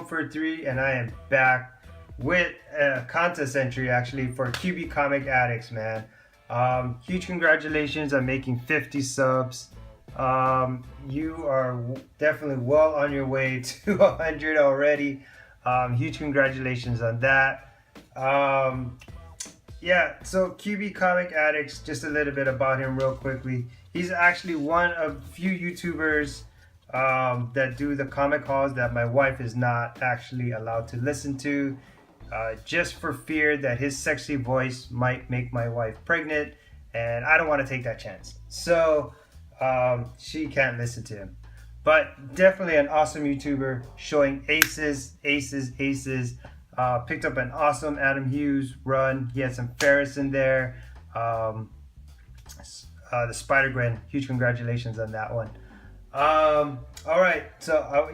1 for 3, and I am back with a contest entry actually for QB Comic Addicts, man. Huge congratulations on making 50 subs. You are definitely well on your way to 100 already. Huge congratulations on that. Yeah, so QB Comic Addicts, just a little bit about him real quickly. He's actually one of few YouTubers that do the comic hauls that my wife is not actually allowed to listen to, just for fear that his sexy voice might make my wife pregnant, and I don't want to take that chance. So she can't listen to him. But definitely an awesome YouTuber showing aces. Picked up an awesome Adam Hughes run. He had some Ferris in there. The Spider-Gwen, huge congratulations on that one. All right, so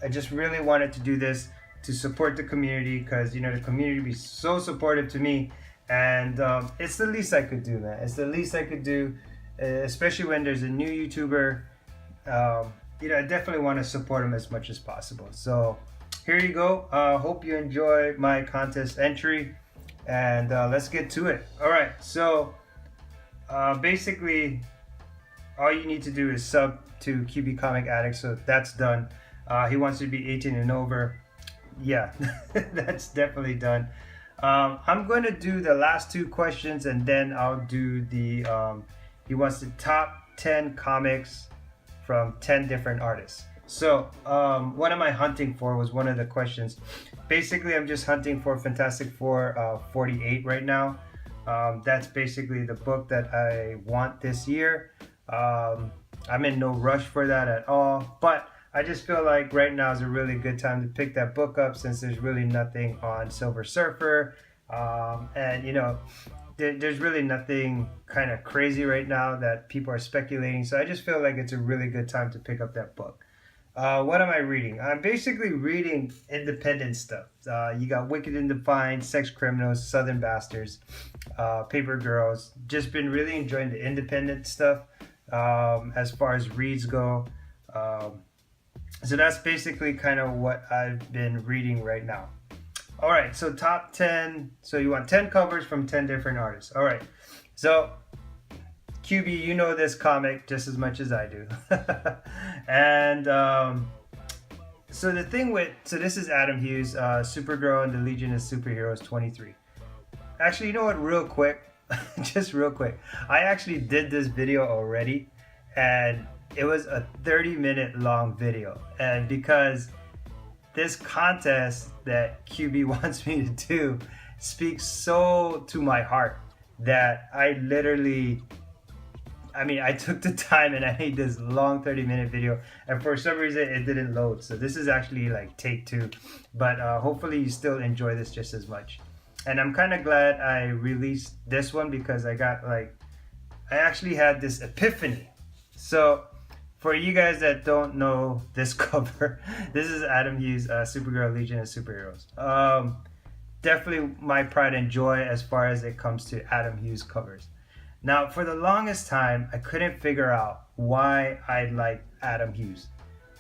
I just really wanted to do this to support the community, because the community be so supportive to me, and it's the least I could do, man. It's the least I could do, especially when there's a new YouTuber. I definitely want to support him as much as possible. So here you go. Hope you enjoy my contest entry, and let's get to it. All right, so basically all you need to do is sub to QB Comic Addicts, so that's done. He wants to be 18 and over. Yeah, that's definitely done. I'm going to do the last 2 questions, and then I'll do the he wants the top 10 comics from 10 different artists. So what am I hunting for was one of the questions. Basically, I'm just hunting for Fantastic Four 48 right now. That's basically the book that I want this year. I'm in no rush for that at all, but I just feel like right now is a really good time to pick that book up, since there's really nothing on Silver Surfer, and there's really nothing kind of crazy right now that people are speculating. So I just feel like it's a really good time to pick up that book. What am I reading? I'm basically reading independent stuff. You got Wicked and Defined, Sex Criminals, Southern Bastards, Paper Girls. Just been really enjoying the independent stuff as far as reads go. So that's basically kind of what I've been reading right now. All right, so top 10. So you want 10 covers from 10 different artists. All right, so QB, you know this comic just as much as I do. And so the thing this is Adam Hughes, Supergirl and the Legion of Superheroes 23. Actually, you know what, real quick, just real quick, I actually did this video already, and it was a 30-minute long video. And because this contest that QB wants me to do speaks so to my heart that I took the time and I made this long 30-minute video, and for some reason it didn't load. So this is actually like take 2, but hopefully you still enjoy this just as much. And I'm kind of glad I released this one, because I actually had this epiphany. So for you guys that don't know this cover, this is Adam Hughes, Supergirl, Legion of Superheroes. Definitely my pride and joy as far as it comes to Adam Hughes covers. Now, for the longest time, I couldn't figure out why I liked Adam Hughes.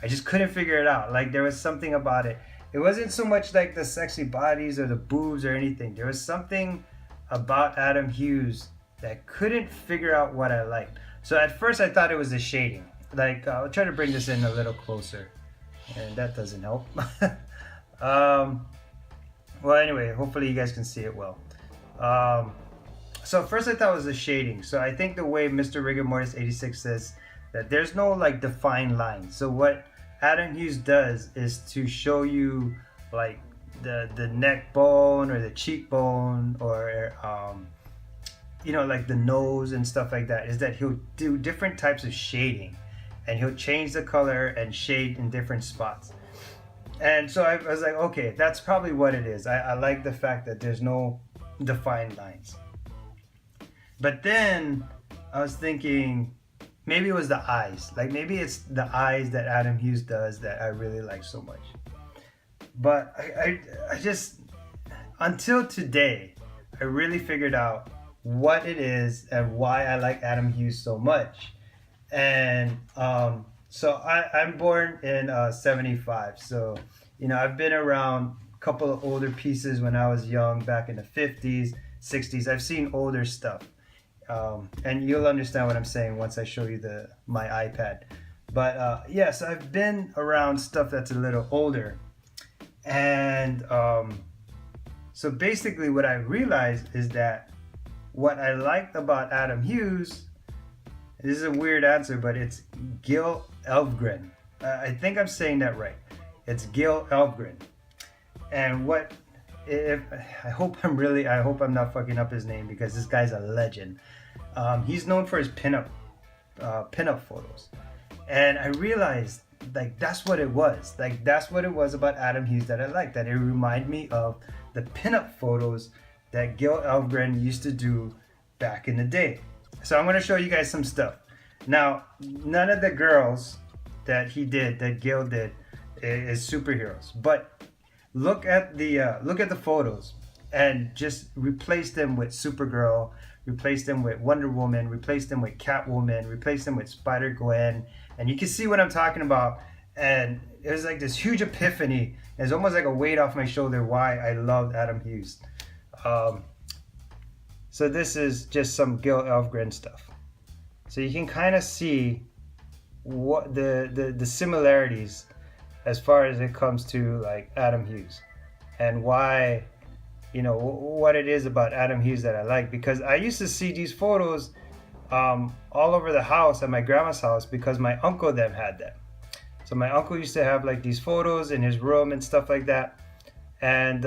I just couldn't figure it out. Like, there was something about it. It wasn't so much like the sexy bodies or the boobs or anything. There was something about Adam Hughes that I couldn't figure out what I liked. So at first I thought it was the shading. Like, I'll try to bring this in a little closer, and that doesn't help. Well, anyway, hopefully you guys can see it well. So first I thought it was the shading. So I think the way Mr. Rigor Mortis 86 says that there's no like defined line. So what Adam Hughes does is to show you like the neck bone or the cheekbone, or like the nose and stuff like that, is that he'll do different types of shading, and he'll change the color and shade in different spots. And so I was like, okay, that's probably what it is. I like the fact that there's no defined lines. But then I was thinking maybe it was the eyes. Like, maybe it's the eyes that Adam Hughes does that I really like so much. But I just, until today, I really figured out what it is and why I like Adam Hughes so much. And so I'm born in 75. So I've been around a couple of older pieces when I was young, back in the 50s, 60s. I've seen older stuff. And you'll understand what I'm saying once I show you my iPad. But yes, I've been around stuff that's a little older. And so basically what I realized is that what I liked about Adam Hughes, this is a weird answer, but it's Gil Elvgren. I think I'm saying that right. It's Gil Elvgren. And I hope I'm not fucking up his name, because this guy's a legend. He's known for his pinup photos. And I realized, like, that's what it was. Like, that's what it was about Adam Hughes that I liked. That it reminded me of the pinup photos that Gil Elvgren used to do back in the day. So I'm going to show you guys some stuff. Now, none of the girls that Gil did, is superheroes. But look at the photos and just replace them with Supergirl, replace them with Wonder Woman, replace them with Catwoman, replace them with Spider-Gwen, and you can see what I'm talking about. And it was like this huge epiphany. It's almost like a weight off my shoulder why I loved Adam Hughes. So this is just some Gil Elvgren stuff. So you can kind of see what the similarities as far as it comes to like Adam Hughes, and why, what it is about Adam Hughes that I like. Because I used to see these photos all over the house at my grandma's house, because my uncle them had them. So my uncle used to have like these photos in his room and stuff like that. And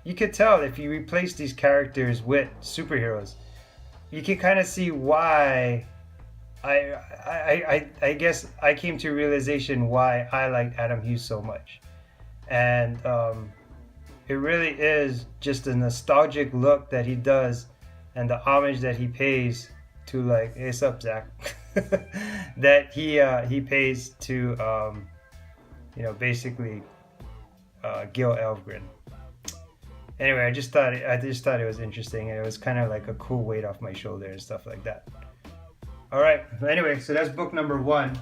you could tell if you replace these characters with superheroes, you can kind of see why I guess I came to a realization why I like Adam Hughes so much. And it really is just a nostalgic look that he does, and the homage that he pays to, like, hey, what's up, Zach? that he pays to basically Gil Elvgren. Anyway, I just thought it was interesting, and it was kind of like a cool weight off my shoulder and stuff like that. All right. Anyway, so that's book number 1.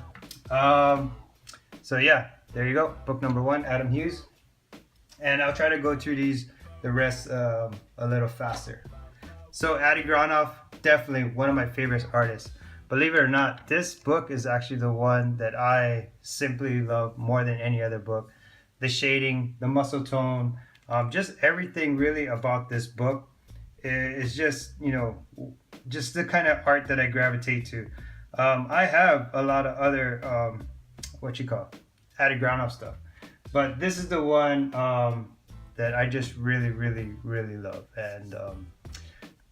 So yeah, there you go. Book number 1, Adam Hughes. And I'll try to go through the rest a little faster. So Adi Granoff, definitely one of my favorite artists. Believe it or not, this book is actually the one that I simply love more than any other book. The shading, the muscle tone, just everything really about this book is just, just the kind of art that I gravitate to. I have a lot of other, Adi Granoff stuff. But this is the one that I just really, really, really love. And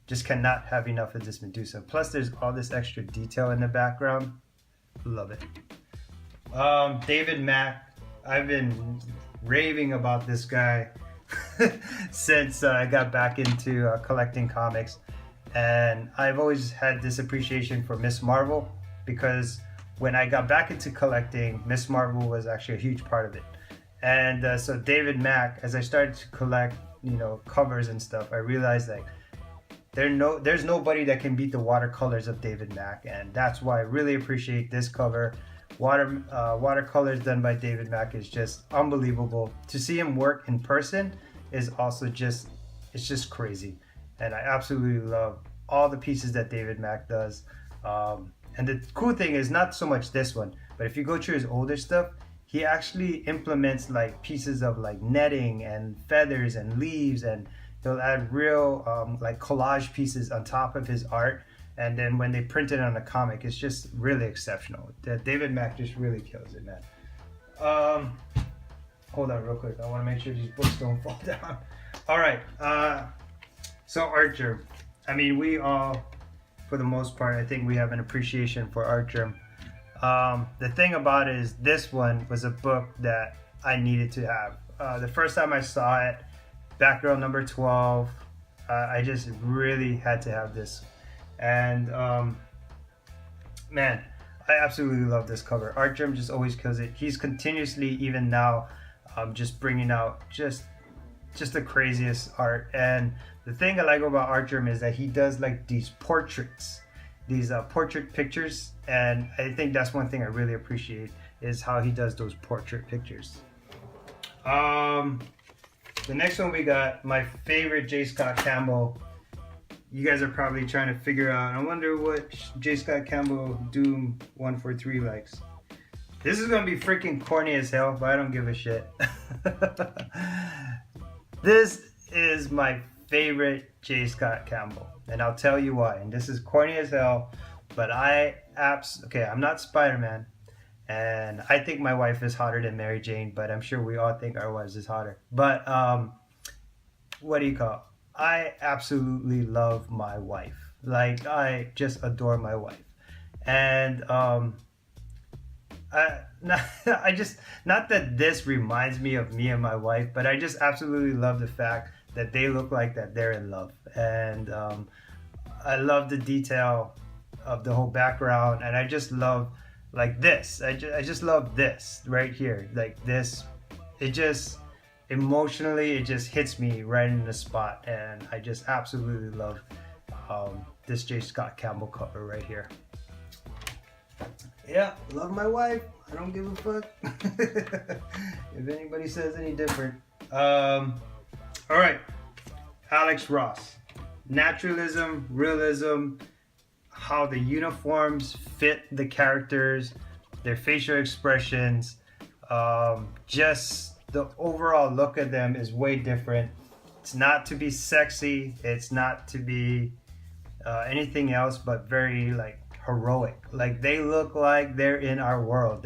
just cannot have enough of this Medusa. Plus, there's all this extra detail in the background. Love it. David Mack. I've been raving about this guy since I got back into collecting comics. And I've always had this appreciation for Miss Marvel, because when I got back into collecting, Miss Marvel was actually a huge part of it. And so David Mack, as I started to collect, covers and stuff, I realized like there's nobody that can beat the watercolors of David Mack, and that's why I really appreciate this cover. Watercolors done by David Mack is just unbelievable. To see him work in person is also just crazy, and I absolutely love all the pieces that David Mack does. And the cool thing is not so much this one, but if you go through his older stuff, he actually implements like pieces of like netting and feathers and leaves, and he'll add real like collage pieces on top of his art. And then when they print it on a comic, it's just really exceptional. David Mack just really kills it, man. Hold on real quick. I want to make sure these books don't fall down. All right. So Art Germ. I mean, we all, for the most part, I think we have an appreciation for Art Germ. The thing about it is this one was a book that I needed to have. The first time I saw it, Batgirl number 12, I just really had to have this. And man, I absolutely love this cover. Art Germ just always kills it. He's continuously, even now, just bringing out just the craziest art. And the thing I like about Art Germ is that he does like these portraits, these portrait pictures, and I think that's one thing I really appreciate is how he does those portrait pictures. Um, the next one we got, my favorite J. Scott Campbell. You guys are probably trying to figure out, I wonder what J. Scott Campbell Doom 143 likes. This is gonna be freaking corny as hell, but I don't give a shit. This is my favorite J. Scott Campbell, and I'll tell you why. And this is corny as hell, but okay, I'm not Spider-Man, and I think my wife is hotter than Mary Jane, but I'm sure we all think our wives is hotter. But what do you call it? I absolutely love my wife. Like, I just adore my wife. And I just, not that this reminds me of me and my wife, but I just absolutely love the fact that they look like that they're in love. And I love the detail of the whole background, and I just love like this. I just love this right here, like this. It just emotionally, it just hits me right in the spot, and I just absolutely love this J. Scott Campbell cover right here. Yeah, love my wife. I don't give a fuck if anybody says any different. All right, Alex Ross. Naturalism, realism, how the uniforms fit the characters, their facial expressions, just the overall look of them is way different. It's not to be sexy. It's not to be anything else but very like heroic. Like, they look like they're in our world.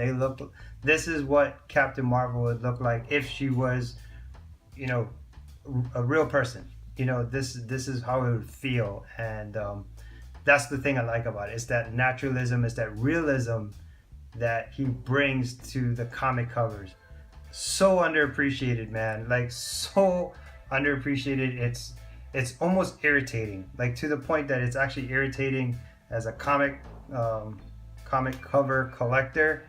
This is what Captain Marvel would look like if she was, you know, a real person. You know, this is how it would feel. And that's the thing I like about it. It's that naturalism, it's that realism that he brings to the comic covers. So underappreciated, man. Like, so underappreciated. It's almost irritating. Like, to the point that it's actually irritating as a comic cover collector.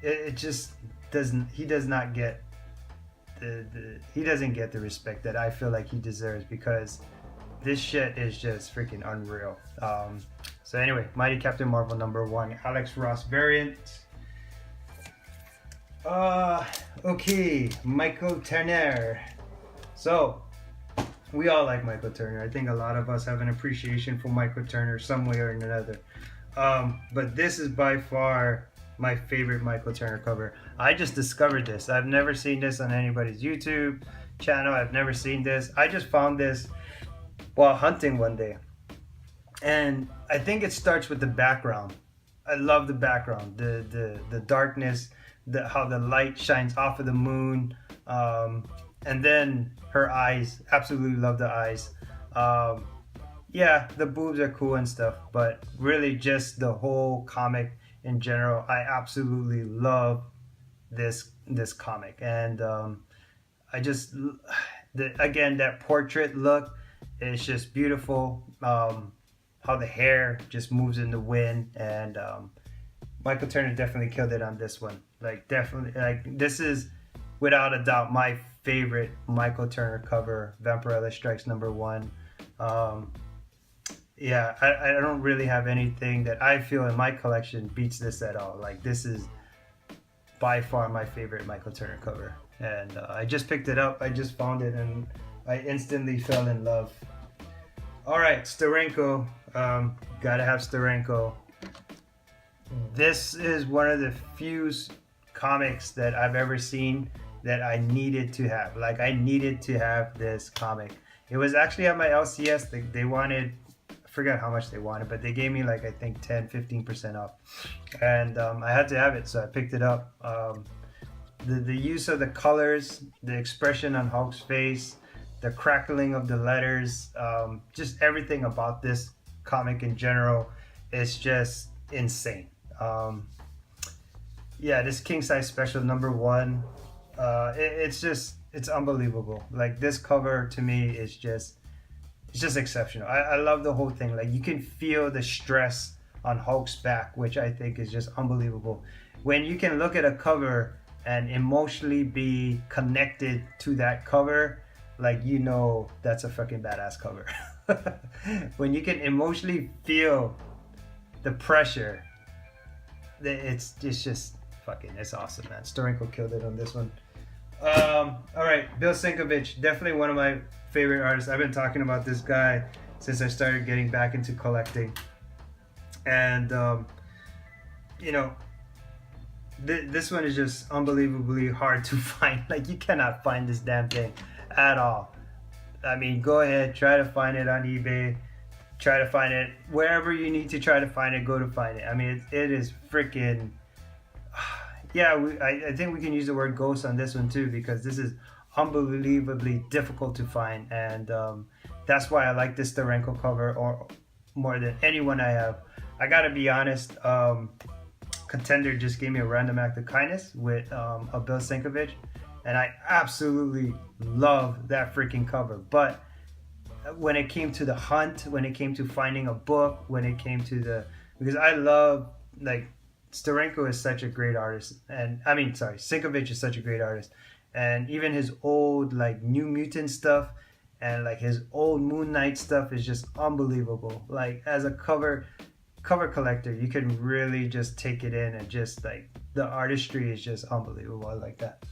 It just doesn't. He does not get he doesn't get the respect that I feel like he deserves, because this shit is just freaking unreal. So anyway, Mighty Captain Marvel #1, Alex Ross variant. Okay, Michael Turner. So, we all like Michael Turner. I think a lot of us have an appreciation for Michael Turner some way or another. But this is by far my favorite Michael Turner cover. I just discovered this. I've never seen this on anybody's YouTube channel. I've never seen this. I just found this while hunting one day. And I think it starts with the background. I love the background, the darkness, how the light shines off of the moon, and then her eyes. Absolutely love the eyes. Yeah, the boobs are cool and stuff, but really just the whole comic in general, I absolutely love this comic. And I just, again, that portrait look is just beautiful. How the hair just moves in the wind, and Michael Turner definitely killed it on this one. Like, definitely, like, this is without a doubt my favorite Michael Turner cover, Vampirella Strikes #1. Yeah, I don't really have anything that I feel in my collection beats this at all. Like, this is by far my favorite Michael Turner cover. And I just picked it up. I just found it and I instantly fell in love. All right, Steranko. Gotta have Steranko. This is one of the few comics that I've ever seen that I needed to have. Like, I needed to have this comic. It was actually at my LCS. They wanted, I forgot how much they wanted, but they gave me, like, I think 10-15% off. And I had to have it, so I picked it up. The use of the colors, the expression on Hulk's face, the crackling of the letters, just everything about this comic in general is just insane. Yeah, this king size special #1, it's unbelievable. Like, this cover to me is just exceptional. I love the whole thing. Like, you can feel the stress on Hulk's back, which I think is just unbelievable. When you can look at a cover and emotionally be connected to that cover, like, you know that's a fucking badass cover. When you can emotionally feel the pressure, it's just fucking, it's awesome, man. Steranko killed it on this one. All right, Bill Sienkiewicz, definitely one of my favorite artists. I've been talking about this guy since I started getting back into collecting, and you know, this one is just unbelievably hard to find. Like, you cannot find this damn thing at all. I mean, go ahead, try to find it on eBay, try to find it wherever you need to try to find it. Go to find it. I mean, it is freaking. Yeah, I think we can use the word ghost on this one too, because this is unbelievably difficult to find, and that's why I like this Steranko cover or more than anyone I have. I gotta be honest, Contender just gave me a random act of kindness with a Bill Sienkiewicz, and I absolutely love that freaking cover. But when it came to the hunt, when it came to finding a book, when it came to because I love, like, Steranko is such a great artist, and I mean, sorry, Sienkiewicz is such a great artist, and even his old, like, New Mutant stuff and like his old Moon Knight stuff is just unbelievable. Like, as a cover collector, you can really just take it in, and just like the artistry is just unbelievable. I like that.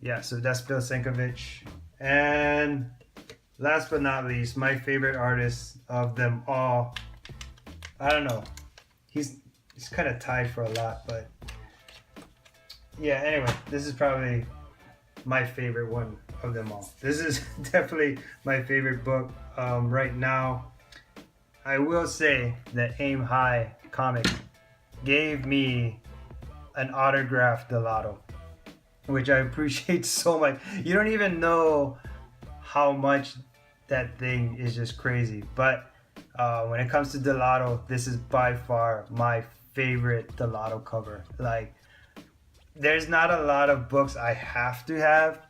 Yeah, so that's Bill Sienkiewicz. And last but not least, my favorite artist of them all, I don't know, he's kind of tied for a lot, but yeah, anyway, this is probably my favorite one of them all. This is definitely my favorite book right now. I will say that Aim High Comics gave me an autographed dell'otto, which I appreciate so much. You don't even know how much that thing is just crazy. But when it comes to dell'otto, this is by far my favorite dell'otto cover. Like, there's not a lot of books I have to have.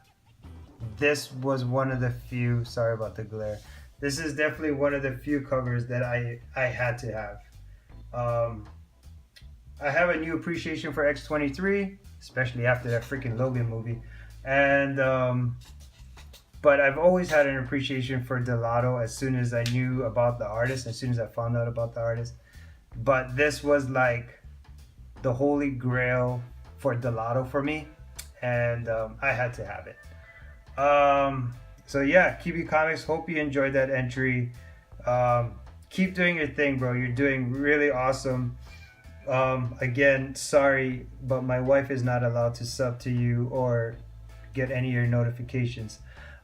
This was one of the few. Sorry about the glare. This is definitely one of the few covers that I had to have. I have a new appreciation for X-23, especially after that freaking Logan movie, and but I've always had an appreciation for dell'otto as soon as I knew about the artist, as soon as I found out about the artist. But this was like the holy grail for dell'otto for me, and I had to have it. So yeah, QB Comics, hope you enjoyed that entry. Keep doing your thing, bro. You're doing really awesome. Again, sorry, but my wife is not allowed to sub to you or get any of your notifications.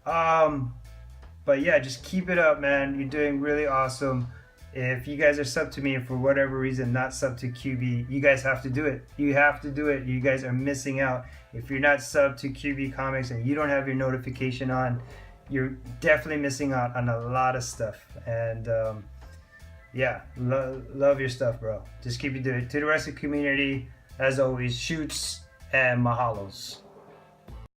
But yeah, just keep it up, man. You're doing really awesome. If you guys are sub to me and for whatever reason not sub to QB, you guys have to do it. You have to do it. You guys are missing out. If you're not sub to QB Comics and you don't have your notification on, you're definitely missing out on a lot of stuff. And yeah, love your stuff, bro. Just keep it doing it. To the rest of the community, as always, shoots and mahalos.